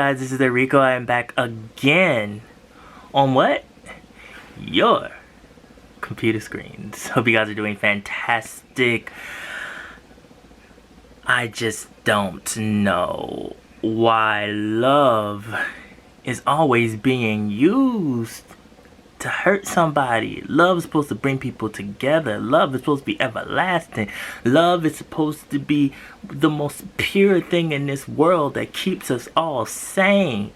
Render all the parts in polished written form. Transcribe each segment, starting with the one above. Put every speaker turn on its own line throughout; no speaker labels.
guys, this is Rico. I am back again on what? Your computer screens. Hope you guys are doing fantastic. I just don't know why love is always being used to hurt somebody. Love is supposed to bring people together. Love is supposed to be everlasting. Love is supposed to be the most pure thing in this world that keeps us all sane.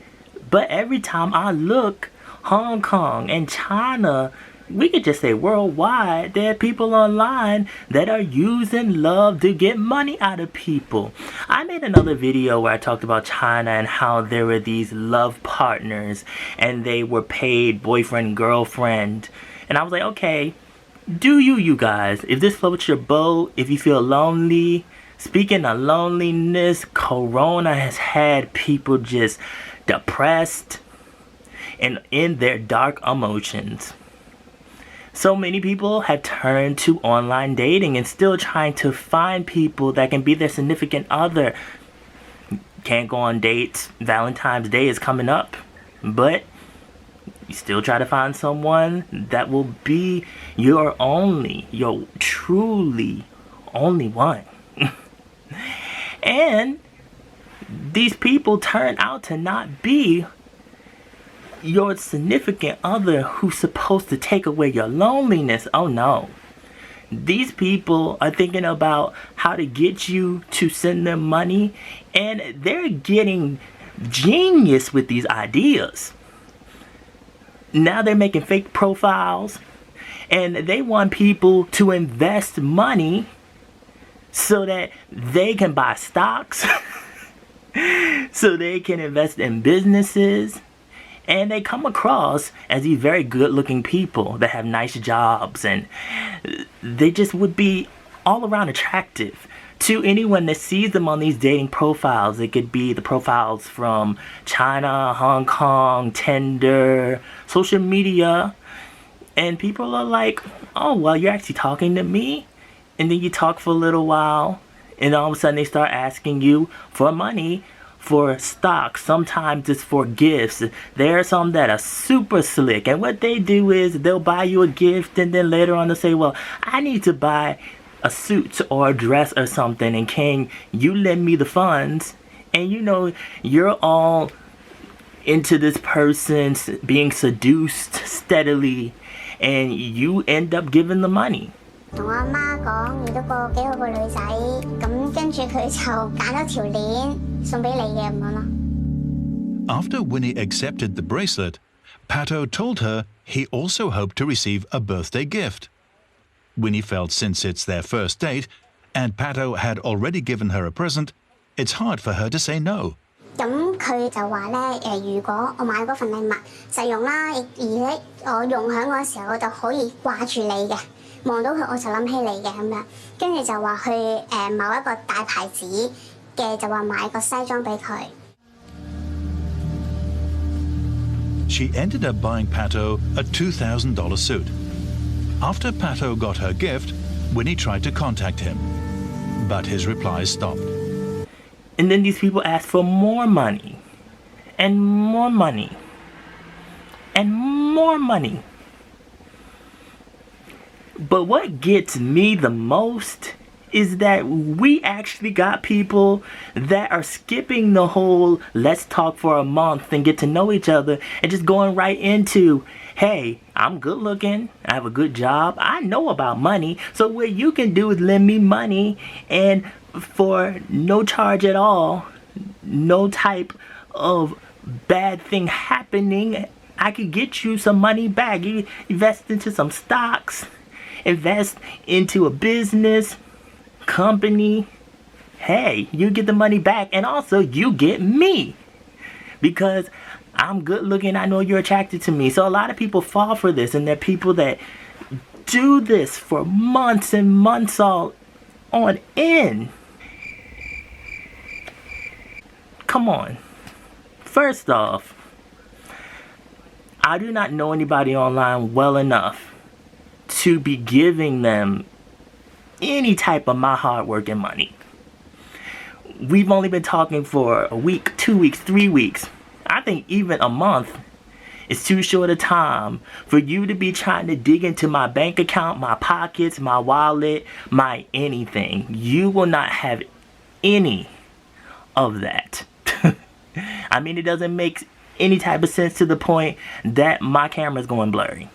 But every time I look, Hong Kong and China, we could just say worldwide, there are people online that are using love to get money out of people. I made another video where I talked about China and how there were these love partners and they were paid boyfriend, girlfriend. And I was like, okay, do you guys, if this floats your boat, if you feel lonely, speaking of loneliness, Corona has had people just depressed and in their dark emotions. So many people have turned to online dating and still trying to find people that can be their significant other. Can't go on dates. Valentine's Day is coming up. But you still try to find someone that will be your truly only one. And these people turn out to not be your significant other who's supposed to take away your loneliness. Oh no. These people are thinking about how to get you to send them money, and they're getting genius with these ideas. Now they're making fake profiles and they want people to invest money so that they can buy stocks, so they can invest in businesses. And they come across as these very good looking people that have nice jobs, and they just would be all around attractive to anyone that sees them on these dating profiles. It could be the profiles from China, Hong Kong, Tinder, social media. And people are like, oh, well, you're actually talking to me? And then you talk for a little while, and all of a sudden they start asking you for money, for stocks. Sometimes it's for gifts. There are some that are super slick, and what they do is they'll buy you a gift, and then later on they'll say, well, I need to buy a suit or a dress or something, and can you lend me the funds? And you know, you're all into this person being seduced steadily, and you end up giving the money.
After Winnie accepted the bracelet, Pato told her he also hoped to receive a birthday gift. Winnie felt since it's their first date and Pato had already given her a present, it's hard for her to say no.
She ended
up buying Pato a $2,000 suit. After Pato got her gift, Winnie tried to contact him, but his replies stopped.
And then these people ask for more money, and more money, and more money. But what gets me the most is that we actually got people that are skipping the whole let's talk for a month and get to know each other and just going right into, hey, I'm good looking, I have a good job, I know about money, so what you can do is lend me money, and for no charge at all, no type of bad thing happening, I could get you some money back. You invest into some stocks, invest into a business, company. Hey, you get the money back, and also you get me because I'm good looking. I know you're attracted to me. So a lot of people fall for this, and there are people that do this for months and months all on end. Come on. First off, I do not know anybody online well enough to be giving them any type of my hard work and money. We've only been talking for a week, 2 weeks, 3 weeks. I think even a month is too short a time for you to be trying to dig into my bank account, my pockets, my wallet, my anything. You will not have any of that. I mean, it doesn't make any type of sense to the point that my camera's going blurry.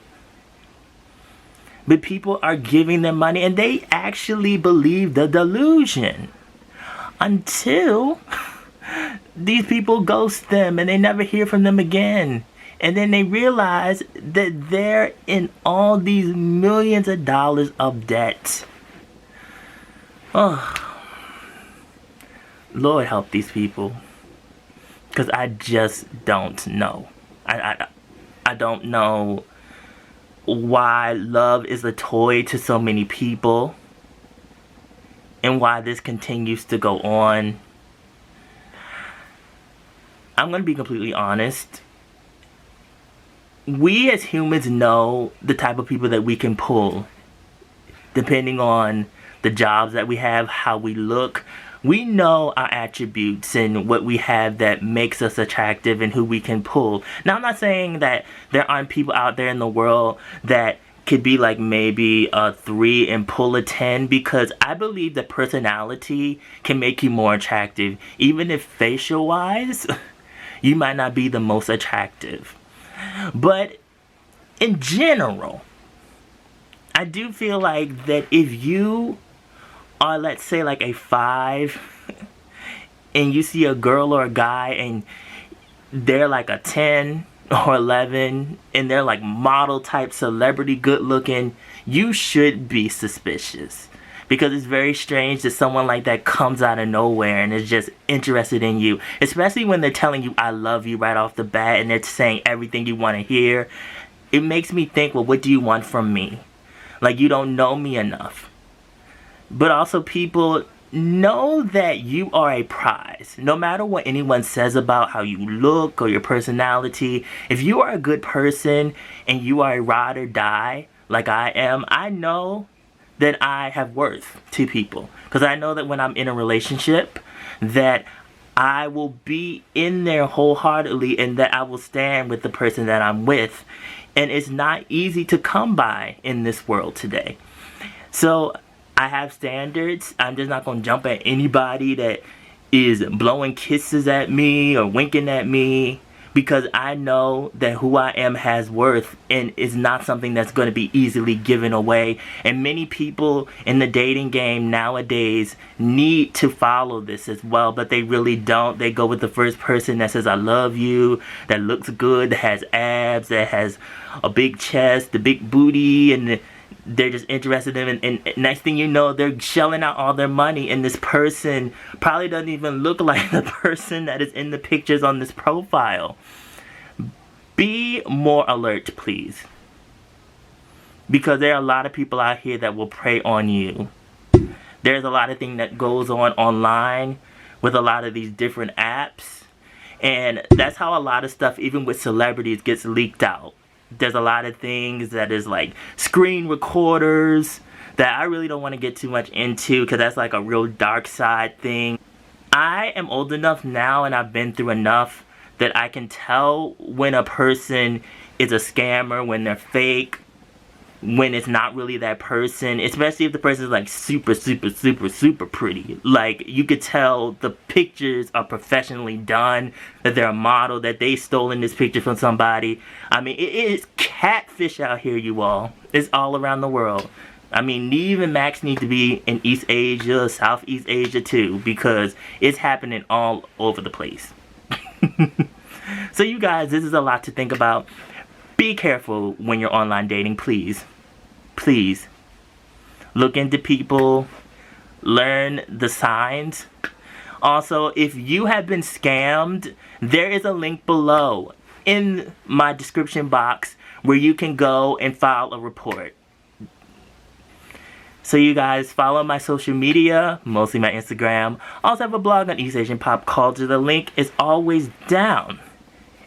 But people are giving them money and they actually believe the delusion until these people ghost them and they never hear from them again. And then they realize that they're in all these millions of dollars of debt. Oh, Lord help these people. Because I just don't know. I don't know why love is a toy to so many people. And why this continues to go on. I'm going to be completely honest. We as humans know the type of people that we can pull. Depending on the jobs that we have, how we look. We know our attributes and what we have that makes us attractive and who we can pull. Now, I'm not saying that there aren't people out there in the world that could be like maybe a 3 and pull a 10, because I believe that personality can make you more attractive. Even if facial wise, you might not be the most attractive. But in general, I do feel like that if you are, let's say, like a 5 and you see a girl or a guy and they're like a 10 or 11 and they're like model type celebrity good looking, you should be suspicious, because it's very strange that someone like that comes out of nowhere and is just interested in you, especially when they're telling you I love you right off the bat and they're saying everything you want to hear. It makes me think, well, what do you want from me? Like, you don't know me enough. But also, people know that you are a prize. No matter what anyone says about how you look or your personality, if you are a good person and you are a ride or die like I am, I know that I have worth to people. Because I know that when I'm in a relationship, that I will be in there wholeheartedly and that I will stand with the person that I'm with. And it's not easy to come by in this world today. So I have standards. I'm just not going to jump at anybody that is blowing kisses at me or winking at me, because I know that who I am has worth and is not something that's going to be easily given away. And many people in the dating game nowadays need to follow this as well, but they really don't. They go with the first person that says I love you, that looks good, that has abs, that has a big chest, the big booty, and they're just interested in, and next thing you know, they're shelling out all their money, and this person probably doesn't even look like the person that is in the pictures on this profile. Be more alert, please, because there are a lot of people out here that will prey on you. There's a lot of things that goes on online with a lot of these different apps, and that's how a lot of stuff, even with celebrities, gets leaked out. There's a lot of things that is like screen recorders that I really don't want to get too much into, because that's like a real dark side thing. I am old enough now and I've been through enough that I can tell when a person is a scammer, when they're fake, when it's not really that person, especially if the person is like super pretty. Like, you could tell the pictures are professionally done, that they're a model, that they stolen this picture from somebody. I mean, it is catfish out here, you all. It's all around the world. I mean, Neve and Max need to be in East Asia, Southeast Asia too, because it's happening all over the place. So you guys, this is a lot to think about. Be careful when you're online dating, please. Please. Look into people. Learn the signs. Also, if you have been scammed, there is a link below in my description box where you can go and file a report. So you guys, follow my social media, mostly my Instagram. I also have a blog on East Asian pop culture. The link is always down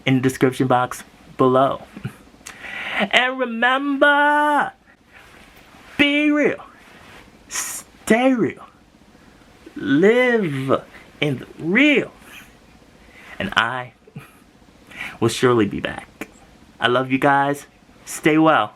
in the description box below. And remember, be real, stay real, live in the real. And I will surely be back. I love you guys. Stay well.